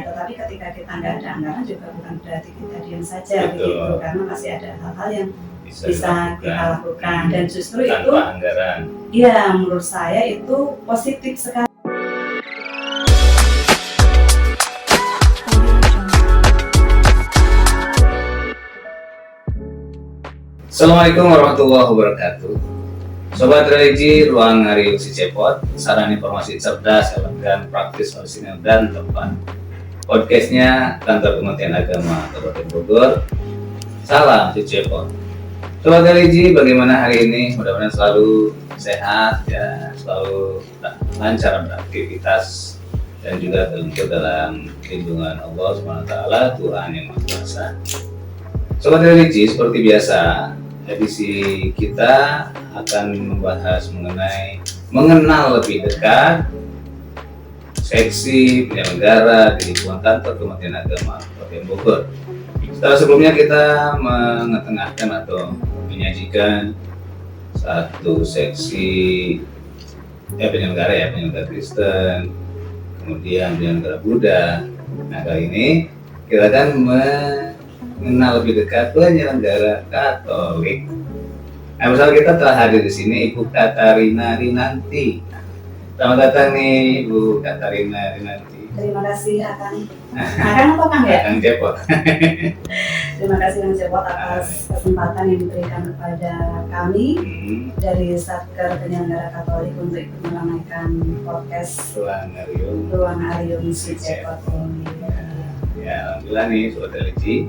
Tetapi ketika kita nggak ada anggaran juga bukan berarti kita diam saja begitu, karena masih ada hal-hal yang bisa kita lakukan dan justru tanpa itu anggaran. Iya, menurut saya itu positif sekali. Assalamualaikum warahmatullahi wabarakatuh. Sobat religi, ruang hari si Cepot, saran informasi cerdas, elegan, praktis, orisinal dan tepat. Podcastnya Kantor Kementerian Agama Kabupaten Bogor. Salam si Cepot. Sobat religi, bagaimana hari ini? Mudah-mudahan selalu sehat ya, selalu lancar beraktivitas dan juga tentu dalam lindungan Allah SWT, Tuhan yang Maha Kuasa. Sobat religi, seperti biasa, edisi kita akan membahas mengenal lebih dekat seksi penyelenggara di lingkungan Kantor Kementerian Agama Kabupaten Bogor. Setelah sebelumnya kita mengetengahkan atau menyajikan satu seksi penyelenggara Kristen, kemudian penyelenggara Buddha. Nah, kali ini kita akan mengenal lebih dekat penyelenggara Katolik. Nah, bersama kita telah hadir di sini Ibu Katarina Rinanti. Selamat datang nih Ibu Katarina Rinanti. Terima kasih Akang. Akang apa Kang ya? Akang Cepot. Terima kasih Kang Cepot atas kesempatan yang diberikan kepada kami dari Satker Penyelenggara Katolik untuk ikut meramaikan podcast Ruang Arium si Cepot ini. Ya, alhamdulillah nih Sobat religi.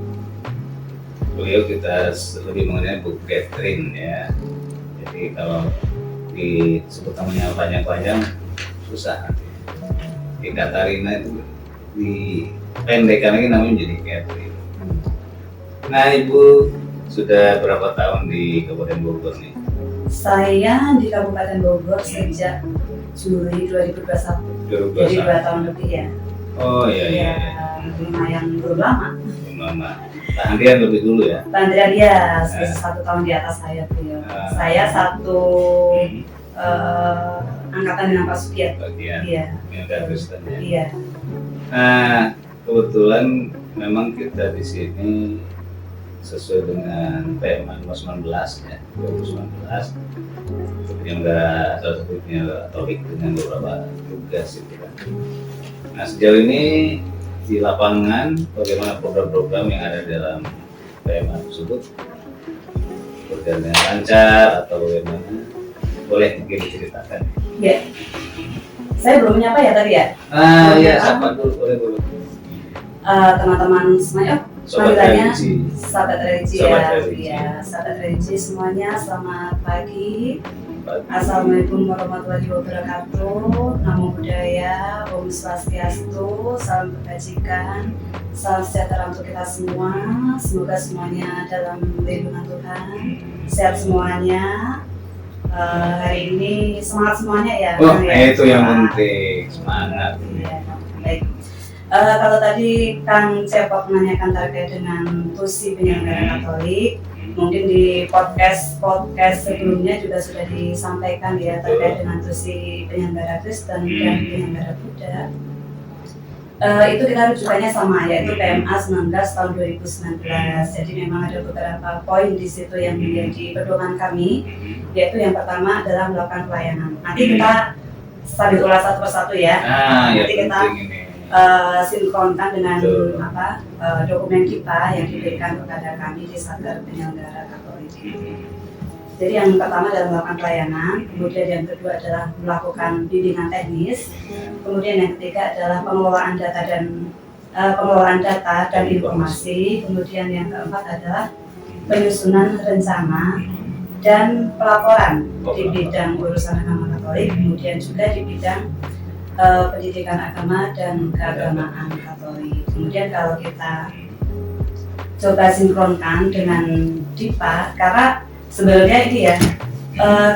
Beliau kita lebih mengenai Bu Catherine ya. Jadi kalau disebut namanya panjang-panjang susah nanti. Di Katarina itu dipendekkan lagi namanya menjadi Catherine. Nah, Ibu sudah berapa tahun di Kabupaten Bogor nih? Saya di Kabupaten Bogor sejak Juli 2021. Jadi 2 tahun lebih ya. Oh iya. Lumayan belum lama. Pak Andrian lebih dulu ya? Pak Andrian ya, sekitar 1 tahun di atas saya beliau. Saya satu angkatan dengan Pak Sukiat. Iya. Kristen ya. Iya. Nah, kebetulan memang kita di sini sesuai dengan tema 2019 ya, 2019 penyelenggara salah satu penyelenggara Katolik dengan beberapa tugas itu kan. Nah, sejauh ini di lapangan bagaimana program-program yang ada dalam tema tersebut, berjalan dengan lancar atau bagaimana? Boleh mungkin diceritakan? Ya, saya belum menyapa ya tadi ya. Iya, sapa dulu, boleh. Teman-teman semuanya, panggilannya sahabat religi ya. Sahabat religi semuanya, selamat pagi. Assalamualaikum warahmatullahi wabarakatuh. Namo Buddhaya, Om Swastiastu, salam kebajikan, salam sejahtera untuk kita semua. Semoga semuanya dalam lindungan Tuhan, sehat semuanya. Hari ini semangat semuanya ya. Itu yang penting, semangat. Iya, baik. Kalau tadi Kang Cepot menanyakan terkait dengan tusi penyelenggara Katolik, mungkin di podcast sebelumnya juga sudah disampaikan ya terkait dengan tusi penyelenggara Kristen dan penyelenggara Buddha. Itu kita rujukannya sama, yaitu PMA 19 tahun 2019. Jadi memang ada beberapa poin di situ yang menjadi pedoman kami, yaitu yang pertama adalah melakukan pelayanan. Nanti kita sambil ulas satu persatu ya. Nanti kita sinkronkan dengan dokumen kita yang diberikan kepada kami di Satker Penyelenggara Katolik. Jadi yang pertama adalah melakukan pelayanan, kemudian yang kedua adalah melakukan bimbingan teknis, kemudian yang ketiga adalah pengelolaan data dan informasi, kemudian yang keempat adalah penyusunan rencana dan pelaporan di bidang urusan agama Katolik, kemudian juga di bidang pendidikan agama dan keagamaan Katolik. Kemudian kalau kita coba sinkronkan dengan DIPA, karena sebenarnya ini ya,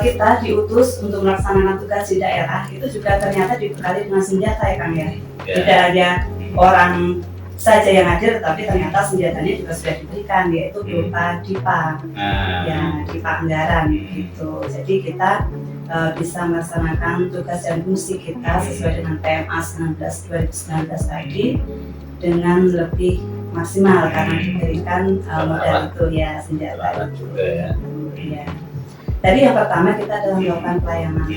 kita diutus untuk melaksanakan tugas di daerah itu juga ternyata dibekali dengan senjata ya Kang ya. Tidak hanya orang saja yang hadir, tetapi ternyata senjatanya juga sudah diberikan, yaitu berupa DIPA, ya DIPA anggaran gitu. Jadi kita bisa melaksanakan tugas dan fungsi kita sesuai dengan PMA 19 2019 tadi. dengan lebih maksimal karena diberikan modal itu ya, senjata Selamat itu. juga ya. Iya. Tadi yang pertama kita adalah melakukan pelayanan.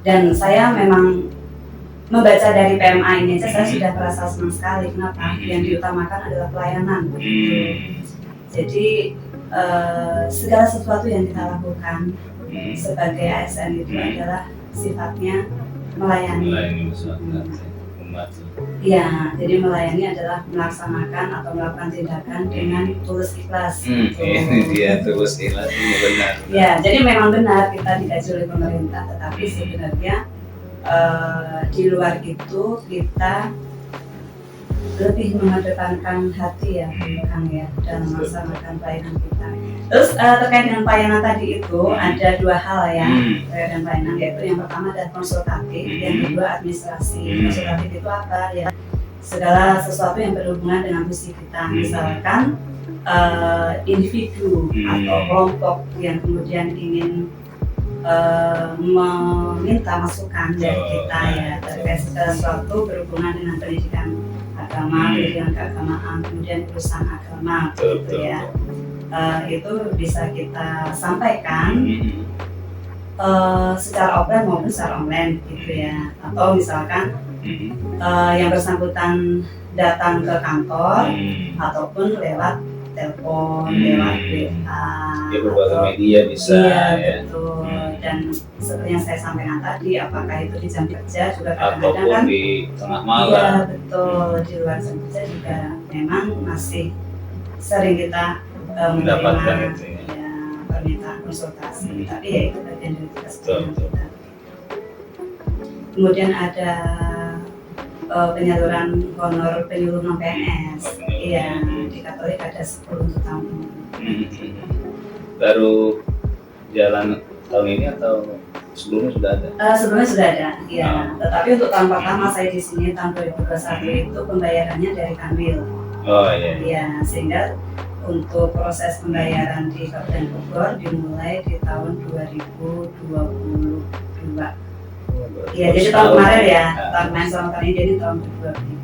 Dan saya memang membaca dari PMA ini aja saya sudah merasa senang sekali. Kenapa? Yang diutamakan adalah pelayanan. Jadi segala sesuatu yang kita lakukan sebagai ASN itu adalah sifatnya melayani. Melayani masyarakat, umat. Ya, jadi melayani adalah melaksanakan atau melakukan tindakan dengan tulus ikhlas. Ini dia terus ikhlas, ini benar. Ya, jadi memang benar kita digaji oleh pemerintah, tetapi sebenarnya di luar itu kita lebih mengedepankan hati ya, Kang ya, dalam melaksanakan pelayanan kita. Terus terkait dengan pelayanan tadi itu ada dua hal ya terkait dengan pelayanan, yaitu yang pertama adalah konsultatif, yang kedua administrasi. Konsultatif itu apa ya? Segala sesuatu yang berhubungan dengan misi kita, misalkan individu atau kelompok yang kemudian ingin meminta masukan dari kita ya terkait segala sesuatu berhubungan dengan pendidikan agama, pendidikan keagamaan, kemudian urusan agama gitu ya. Itu bisa kita sampaikan secara offline maupun secara online gitu ya. Atau misalkan yang bersangkutan datang ke kantor ataupun lewat telepon, lewat WA, Ya berbagai media bisa iya, ya. betul. Dan seperti yang saya sampaikan tadi, apakah itu di jam kerja juga kadang-kadang Ataupun kan di tengah iya malam. betul, di luar jam kerja juga memang masih sering kita Mendapatkan menerima itu ya. ya, permintaan konsultasi, tapi ya itu bagian dari tugas Betul. kita. Kemudian ada penyaluran honor penyuluh non PNS. Iya, di Katolik ada 10 untuk tahun ini. Baru jalan tahun ini atau sebelumnya sudah ada? Sebelumnya sudah ada, ya. Tetapi untuk tahun pertama saya di sini tahun 2021 itu pembayarannya dari Kanwil. Oh iya. Ya, sehingga untuk proses pembayaran di Kabupaten Bogor dimulai di tahun 2022. Iya, jadi tahun kemarin ya, tahun kemarin sama tahun ini jadi tahun kedua begitu.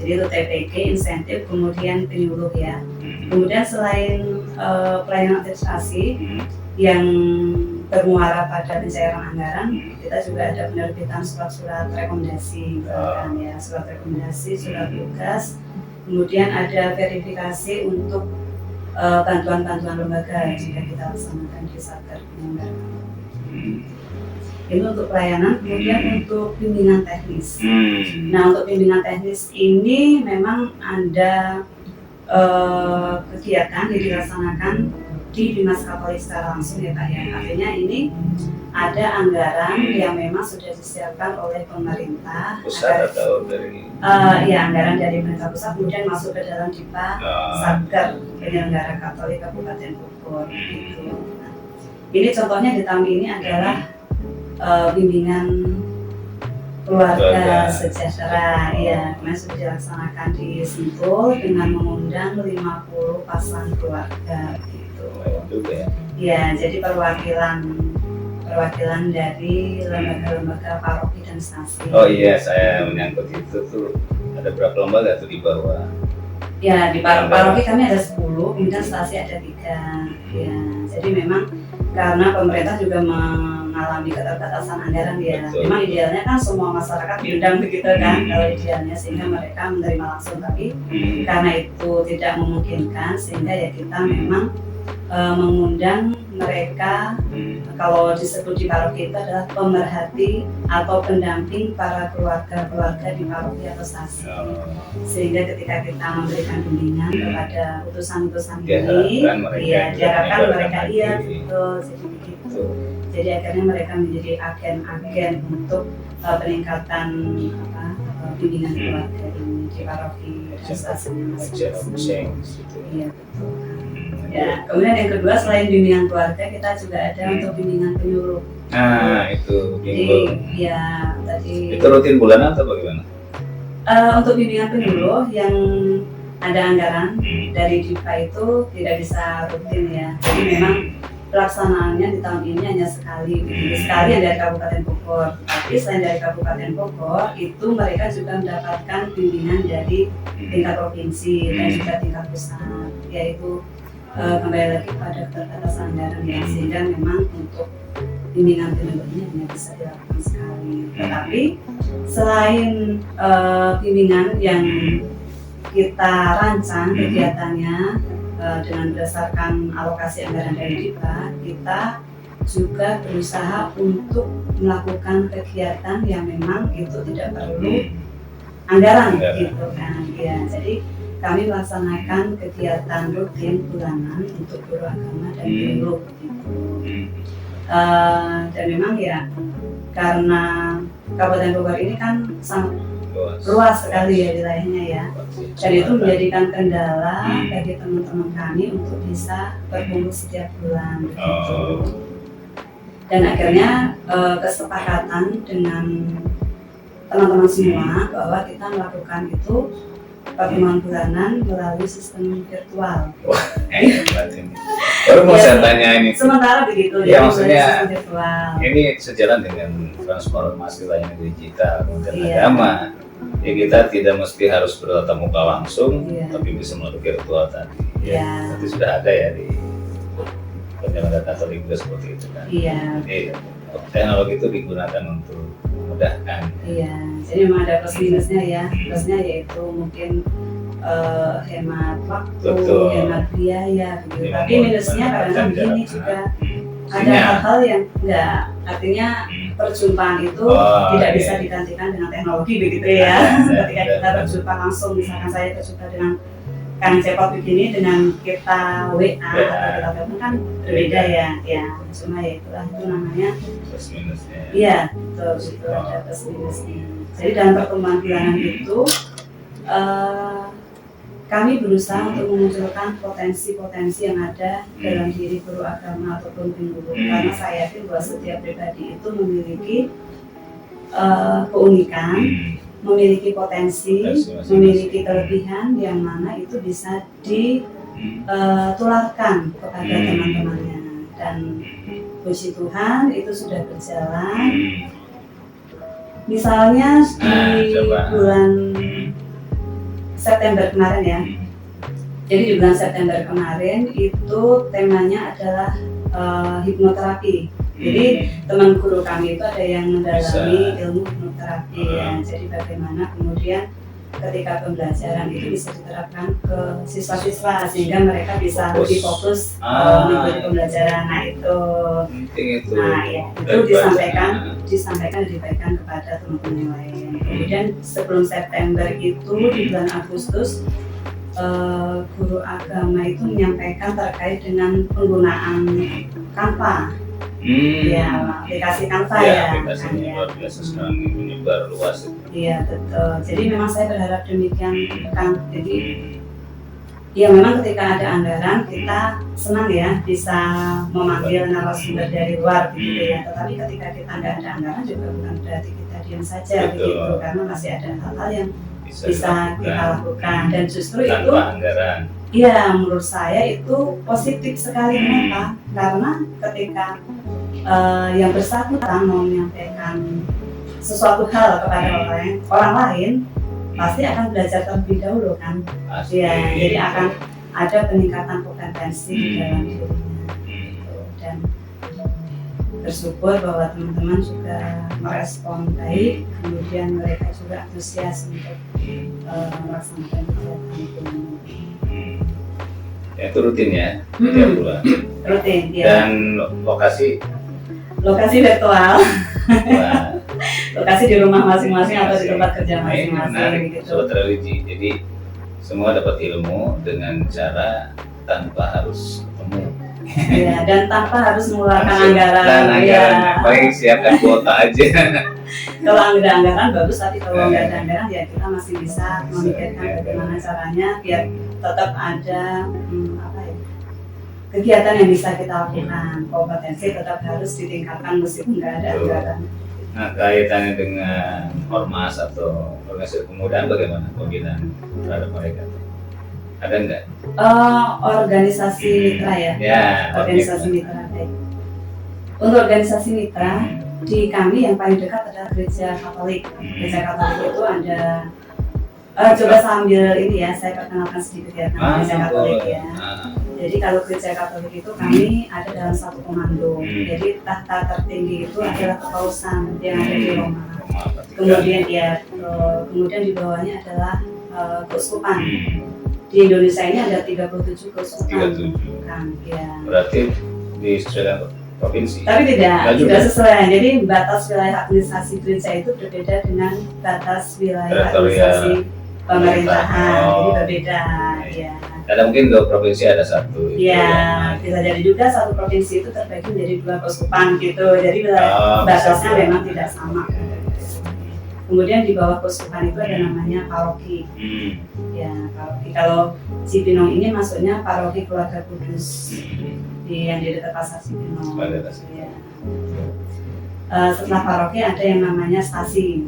Jadi itu TPG, insentif, kemudian penyuluh ya. Kemudian selain pelayanan administrasi yang bermuara pada pencairan anggaran, kita juga ada penerbitan surat-surat rekomendasi, misalkan ya, surat rekomendasi, surat tugas. Kemudian ada verifikasi untuk bantuan-bantuan lembaga yang sudah kita laksanakan di Satker Penyelenggara. Itu untuk pelayanan, kemudian untuk bimbingan teknis. Nah, untuk bimbingan teknis ini memang ada kegiatan yang dilaksanakan di Dinas Katolik secara langsung ya Pak ya. Artinya ini ada anggaran yang memang sudah disiapkan oleh pemerintah. Pusat atau dari? Ya, anggaran dari pemerintah pusat kemudian masuk ke dalam DIPA Satker Penyelenggara Katolik Kabupaten Bogor. Gitu. Nah, ini contohnya di tahun ini adalah bimbingan keluarga sejahtera ya, kemarin sudah dilaksanakan di Sentul dengan mengundang 50 pasang keluarga gitu. Juga ya. Ya, jadi perwakilan dari lembaga-lembaga paroki dan stasi. Oh iya, saya menyangkut itu tuh ada berapa lembaga tuh di bawah? Ya, di paroki kami ada 10, kemudian stasi ada 3. Ya, jadi memang karena pemerintah juga mengalami keterbatasan anggaran ya. Betul. Memang idealnya kan semua masyarakat diundang begitu kan, kalau idealnya sehingga mereka menerima langsung, tapi karena itu tidak memungkinkan sehingga ya kita memang mengundang mereka, kalau disebut di paroki itu adalah pemerhati atau pendamping para keluarga-keluarga di paroki atau stasi. Sehingga ketika kita memberikan bimbingan kepada utusan-utusan ini, ya diharapkan mereka iya betul, jadi begitu. Jadi akhirnya mereka menjadi agen-agen untuk peningkatan bimbingan keluarga ini di paroki dan stasinya masing-masing. Iya betul. Ya, kemudian yang kedua selain bimbingan keluarga kita juga ada untuk bimbingan penyuluh. Nah itu Jadi ya tadi itu rutin bulanan atau bagaimana? Untuk bimbingan penyuluh yang ada anggaran dari DIPA itu tidak bisa rutin ya. Jadi memang pelaksanaannya di tahun ini hanya sekali, sekali yang dari Kabupaten Bogor. Tapi selain dari Kabupaten Bogor, itu mereka juga mendapatkan bimbingan dari tingkat provinsi dan juga tingkat pusat, yaitu kembali lagi pada keterbatasan anggaran ya, sehingga memang untuk bimbingan teknologinya hanya bisa dilakukan sekali. Tetapi selain bimbingan yang kita rancang kegiatannya dengan berdasarkan alokasi anggaran dari DIPA, kita juga berusaha untuk melakukan kegiatan yang memang itu tidak perlu anggaran gitu kan ya. Jadi kami melaksanakan kegiatan rutin bulanan untuk guru agama dan guru gitu. Dan memang ya karena Kabupaten Bogor ini kan sangat luas sekali ya wilayahnya ya, dan itu menjadikan kendala bagi teman-teman kami untuk bisa berkumpul setiap bulan gitu. Dan akhirnya kesepakatan dengan teman-teman semua bahwa kita melakukan itu pertemuan bulanan melalui sistem virtual. Wah, baru mau saya tanya ini. Sementara begitu ya, maksudnya sistem virtual. Ini sejalan dengan transformasi layanan digital Kementerian Agama. Ya kita tidak mesti harus bertatap muka langsung, tapi bisa melalui virtual tadi. Ya, nanti sudah ada ya di penyelenggara Katolik juga seperti itu kan. Iya. Jadi teknologi itu digunakan untuk memudahkan. Iya, jadi memang ada plus minusnya ya. Plusnya yaitu mungkin hemat waktu, hemat biaya gitu. Tapi minusnya kadang-kadang begini juga. Ada hal-hal yang enggak, artinya perjumpaan itu tidak bisa digantikan dengan teknologi begitu ya. Ketika kita berjumpa langsung, misalkan saya berjumpa dengan Kang Cepot begini dengan kita WA atau kita telepon kan berbeda ya. Ya, cuma ya itulah itu namanya plus minusnya. Iya, betul itu ada plus minusnya. Jadi dalam pertemuan bulanan itu kami berusaha untuk memunculkan potensi-potensi yang ada dalam diri guru agama ataupun guru, karena saya yakin bahwa setiap pribadi itu memiliki keunikan, memiliki potensi, memiliki kelebihan yang mana itu bisa ditularkan kepada teman-temannya. Dan puji Tuhan itu sudah berjalan. Misalnya di bulan September kemarin ya. Jadi di bulan September kemarin itu temanya adalah hipnoterapi. Jadi teman guru kami itu ada yang mendalami ilmu hipnoterapi ya. Jadi bagaimana kemudian ketika pembelajaran itu bisa diterapkan ke siswa-siswa sehingga mereka bisa lebih fokus mengikuti pembelajaran. Nah itu ya, itu disampaikan kepada teman-teman yang lain. Kemudian sebelum September itu di bulan Agustus guru agama itu menyampaikan terkait dengan penggunaan Canva. Ya, aplikasi Canva ya. Aplikasinya luar biasa sekarang ini menyebar luas. Iya betul. Jadi memang saya berharap demikian kan. Jadi ya memang ketika ada anggaran kita senang ya bisa memanggil narasumber dari luar gitu ya. Tetapi ketika kita nggak ada anggaran juga bukan berarti kita diam saja begitu, karena masih ada hal-hal yang bisa kita lakukan dan justru itu anggaran. Iya, menurut saya itu positif sekali. Kenapa? Karena ketika yang bersangkutan mau menyampaikan sesuatu hal kepada orang lain, pasti akan belajar terlebih dahulu kan. Ya, jadi akan ada peningkatan kompetensi di dalam dirinya. Dan bersyukur bahwa teman-teman juga merespon baik, kemudian mereka juga antusias untuk melaksanakan kegiatan itu. Ya, itu rutin ya, tiap bulan. Rutin, ya. Dan lokasi virtual. Lokasi di rumah masing-masing atau di tempat kerja masing-masing gitu. Sobat religi, jadi semua dapat ilmu dengan cara tanpa harus ketemu. Ya, dan tanpa harus mengeluarkan anggaran. Dan anggaran, paling siapkan kuota aja. Kalau ada anggaran bagus, tapi kalau nggak ada anggaran ya kita masih bisa memikirkan bagaimana caranya biar tetap ada kegiatan yang bisa kita lakukan. Kompetensi tetap harus ditingkatkan meskipun nggak ada anggaran. Nah, kaitannya dengan ormas atau organisasi kemudahan bagaimana pembinaan terhadap mereka? Ada nggak? Organisasi mitra ya. Ya, Organisasi mitra. Baik. Untuk organisasi mitra di kami yang paling dekat adalah Gereja Katolik. Gereja Katolik itu ada coba sambil ini ya, saya perkenalkan sedikit ya tentang Gereja Katolik ya. Jadi kalau Gereja Katolik itu kami ada dalam satu komando. Jadi tahta tertinggi itu adalah kepausan yang ada di Roma. Kemudian kemudian di bawahnya adalah keuskupan. Di Indonesia ini ada 37 keuskupan. Kan, ya. Berarti disesuaikan provinsi. Tapi tidak sesuai. Jadi batas wilayah administrasi gereja itu berbeda dengan batas wilayah administrasi pemerintahan. Jadi berbeda. Ya. Kadang mungkin dua provinsi ada satu. Iya, bisa jadi juga satu provinsi itu terbagi menjadi 2 keuskupan gitu. Jadi wilayah batasnya memang tidak sama. Kemudian di bawah keuskupan itu ada namanya paroki. Ya, paroki. Kalau Cibinong ini masuknya paroki Keluarga Kudus yang di dekat Pasar Cibinong. Ya. Setelah paroki ada yang namanya stasi.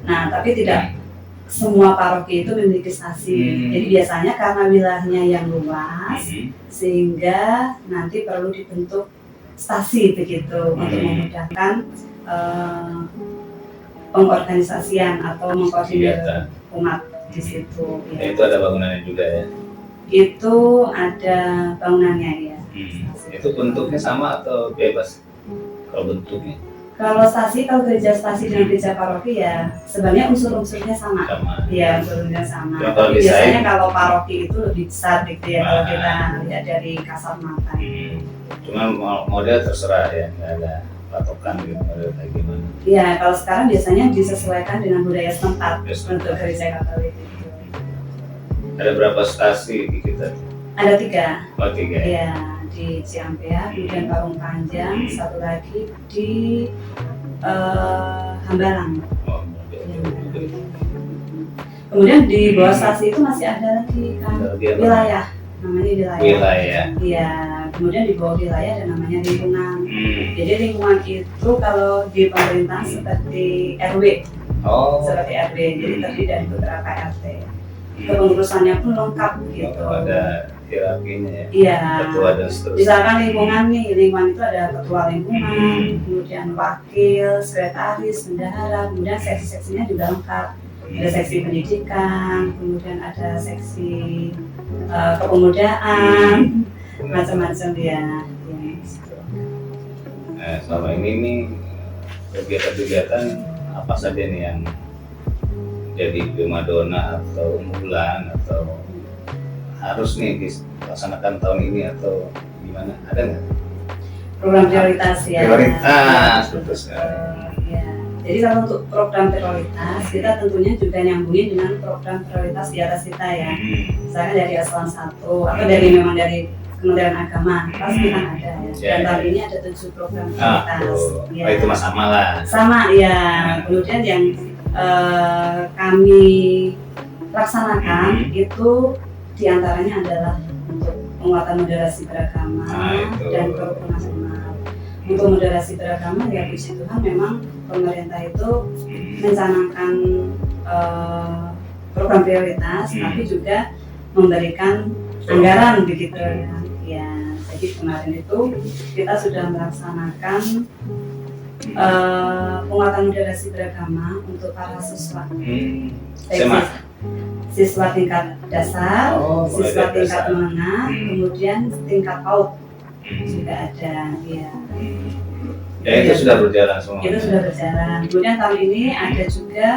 Nah, tapi tidak semua paroki itu memiliki stasi. Jadi biasanya karena wilayahnya yang luas, sehingga nanti perlu dibentuk stasi begitu untuk memudahkan pengorganisasian atau mengkoordinir umat di situ. Ya. Itu ada bangunannya juga ya? Itu ada bangunannya ya. Itu bentuknya sama atau bebas kalau bentuknya? Kalau gereja stasi dengan gereja paroki ya sebenarnya unsur-unsurnya sama. Iya, unsur-unsurnya sama. Tapi biasanya kalau paroki itu lebih besar gitu ya kalau kita lihat dari kasat mata. Cuma model terserah ya, nggak ada patokan gitu model kayak gimana. Iya, kalau sekarang biasanya disesuaikan dengan budaya setempat untuk gereja Katolik itu. Ada berapa stasi di kita? Ada 3. Oh, 3. Iya, di Ciampea, kemudian Parung Panjang, satu lagi di Hambalang. Oh, kemudian di bawah stasi itu masih ada lagi kan wilayah, namanya wilayah. Iya, kemudian di bawah wilayah ada namanya lingkungan. Jadi lingkungan itu kalau di pemerintah seperti RW, jadi terdiri dari beberapa RT. Kepengurusannya pun lengkap gitu. Ada hierarkinya ya. Iya. Ketua dan seterusnya. Misalkan lingkungan itu ada ketua lingkungan, kemudian wakil, sekretaris, bendahara, kemudian seksi-seksinya juga lengkap. Ada seksi pendidikan, kemudian ada seksi kepemudaan, macam-macam dia. Nah, selama ini kegiatan-kegiatan apa saja nih yang jadi primadona atau unggulan atau harus nih dilaksanakan tahun ini atau gimana? Ada nggak? Program prioritas ya. Prioritas, betul sekali. Ya. Jadi kalau untuk program prioritas kita tentunya juga nyambungin dengan program prioritas di atas kita ya. Misalnya dari Eselon 1 atau memang dari Kementerian Agama pasti kan ada ya. Dan tahun ini ada 7 program prioritas. Ya. Itu mah sama lah. Sama ya. Kemudian yang kami laksanakan itu diantaranya adalah untuk penguatan moderasi beragama dan kerukunan umat. Untuk moderasi beragama ya puji Tuhan memang pemerintah itu mencanangkan program prioritas, tapi juga memberikan anggaran begitu ya. Jadi kemarin itu kita sudah melaksanakan penguatan moderasi beragama untuk para siswa. Siswa tingkat dasar, siswa tingkat menengah, kemudian tingkat PAUD juga ada ya. Ya itu sudah berjalan semua. Itu sudah berjalan. Kemudian tahun ini ada juga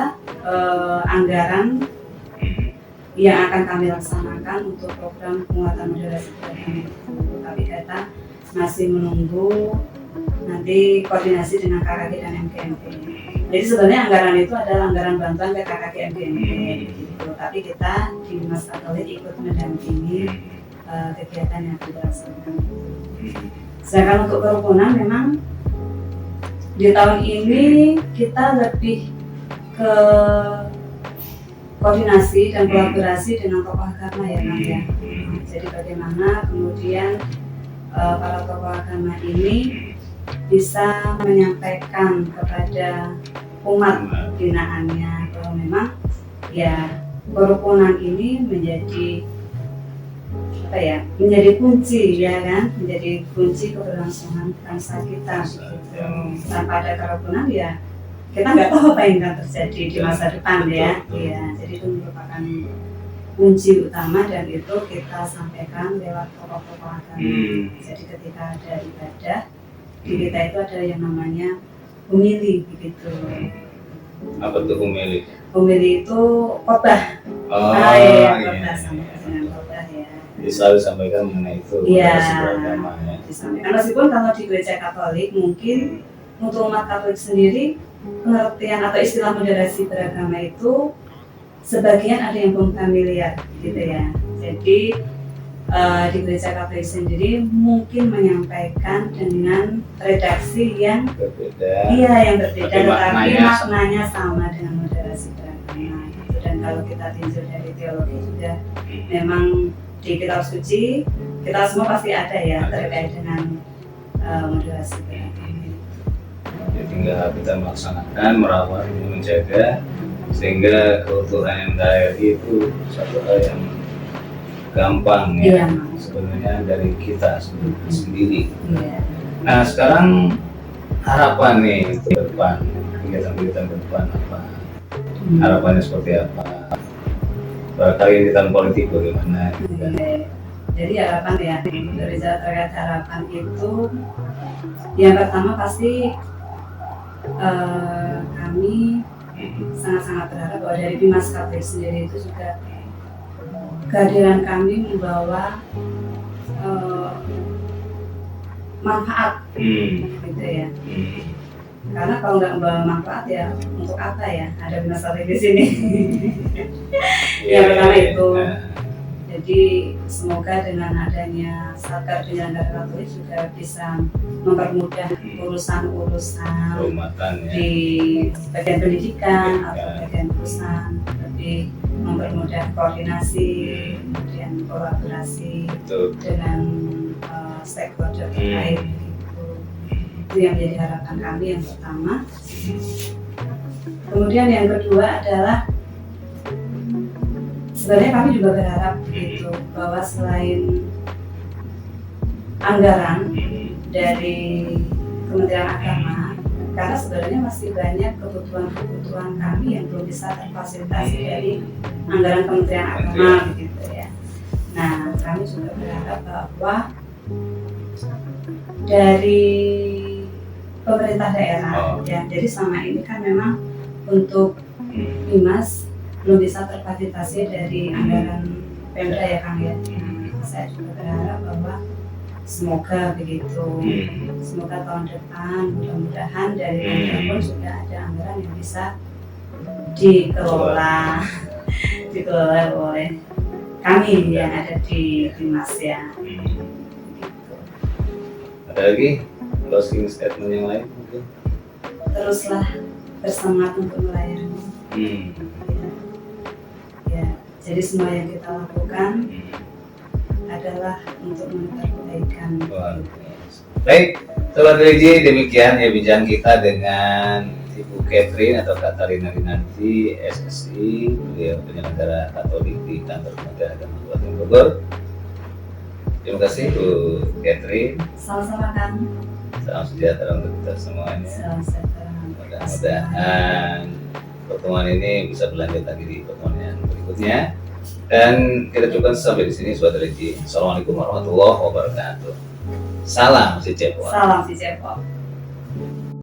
anggaran yang akan kami laksanakan untuk program penguatan moderasi beragama. Tapi kita masih menunggu nanti koordinasi dengan KKG dan MGMP. Jadi sebenarnya anggaran itu adalah anggaran bantuan ke KKG MGMP gitu. Tapi kita di Dinas Katolik ikut mendampingi kegiatan yang dilaksanakan. Sedangkan untuk kerukunan memang di tahun ini kita lebih ke koordinasi dan kolaborasi dengan tokoh agama ya Kang ya. Jadi bagaimana kemudian para tokoh agama ini bisa menyampaikan kepada umat binaannya bahwa memang ya kerukunan ini menjadi apa ya, menjadi kunci ya kan, menjadi kunci keberlangsungan bangsa kita gitu. Tanpa ada kerukunan ya kita nggak tahu apa yang akan terjadi di masa depan ya. Iya, jadi itu merupakan kunci utama dan itu kita sampaikan lewat tokoh-tokoh agama. Jadi ketika ada ibadah di kita itu ada yang namanya homili begitu. Apa tuh homili? Homili itu khotbah. Iya. Khotbah sama dengan khotbah ya. Jadi selalu sampaikan mengenai itu. Iya. Beragama ya. Disampaikan meskipun kalau di gereja Katolik mungkin untuk umat Katolik sendiri pengertian atau istilah moderasi beragama itu sebagian ada yang belum familiar gitu ya. Jadi di gereja Katolik sendiri mungkin menyampaikan dengan redaksi yang berbeda. Iya, yang berbeda, Tapi tetapi maknanya maknanya sama dengan moderasi beragama. Gitu. Dan kalau kita tinjau dari teologi juga, memang di kitab suci kita semua pasti ada ya terkait dengan moderasi beragama. Jadi tinggal kita melaksanakan, merawat, menjaga, sehingga keutuhan yang dari itu satu hal yang gampang ya. Iya. Sebenarnya dari kita sendiri. Iya. Nah sekarang harapan nih ke depan, kegiatan-kegiatan ke depan apa? Harapannya seperti apa? Barangkali di tahun politik bagaimana? Gitu kan? Jadi harapan ya, dari terkait harapan itu yang pertama pasti kami sangat-sangat berharap bahwa dari Bimas Katolik sendiri itu juga kehadiran kami membawa manfaat gitu ya. Karena kalau nggak membawa manfaat ya untuk apa ya ada Bimas Katolik di sini. Yang pertama itu. Jadi semoga dengan adanya Satker Penyelenggara Katolik juga bisa mempermudah urusan-urusan di bagian pendidikan atau bagian urusan, lebih mempermudah koordinasi, kemudian kolaborasi dengan stakeholder terkait begitu. Itu yang menjadi harapan kami yang pertama. Kemudian yang kedua adalah sebenarnya kami juga berharap begitu bahwa selain anggaran dari Kementerian Agama, karena sebenarnya masih banyak kebutuhan kami yang belum bisa terfasilitasi dari anggaran Kementerian Agama begitu ya. Nah, kami juga berharap bahwa dari pemerintah daerah ya, jadi selama ini kan memang untuk Bimas belum bisa terfasilitasi dari anggaran Pemda ya Kang ya. Saya juga berharap bahwa semoga begitu, semoga tahun depan mudah-mudahan dari Pemda pun sudah ada anggaran yang bisa dikelola oleh kami yang ada di Bimas ya. Gitu. Ada lagi closing statement yang lain mungkin? Teruslah bersemangat untuk melayani. Ya, jadi semua yang kita lakukan adalah untuk menebar kebaikan. Baik, Sobat Religi, demikian ya bincang kita dengan Ibu Catherine atau Katarina Rinanti, SSI, beliau penyelenggara Katolik di kantor Kementerian Agama Kabupaten Bogor. Terima kasih Bu Catherine. Sama-sama Kang. Salam sejahtera untuk kita semuanya. Salam sejahtera. Mudah-mudahan pertemuan ini bisa berlanjut lagi di pertemuan yang berikutnya. Dan kita cukupkan sampai di sini Sobat Religi. Assalamualaikum warahmatullahi wabarakatuh. Salam si Cepot. Salam si Cepot.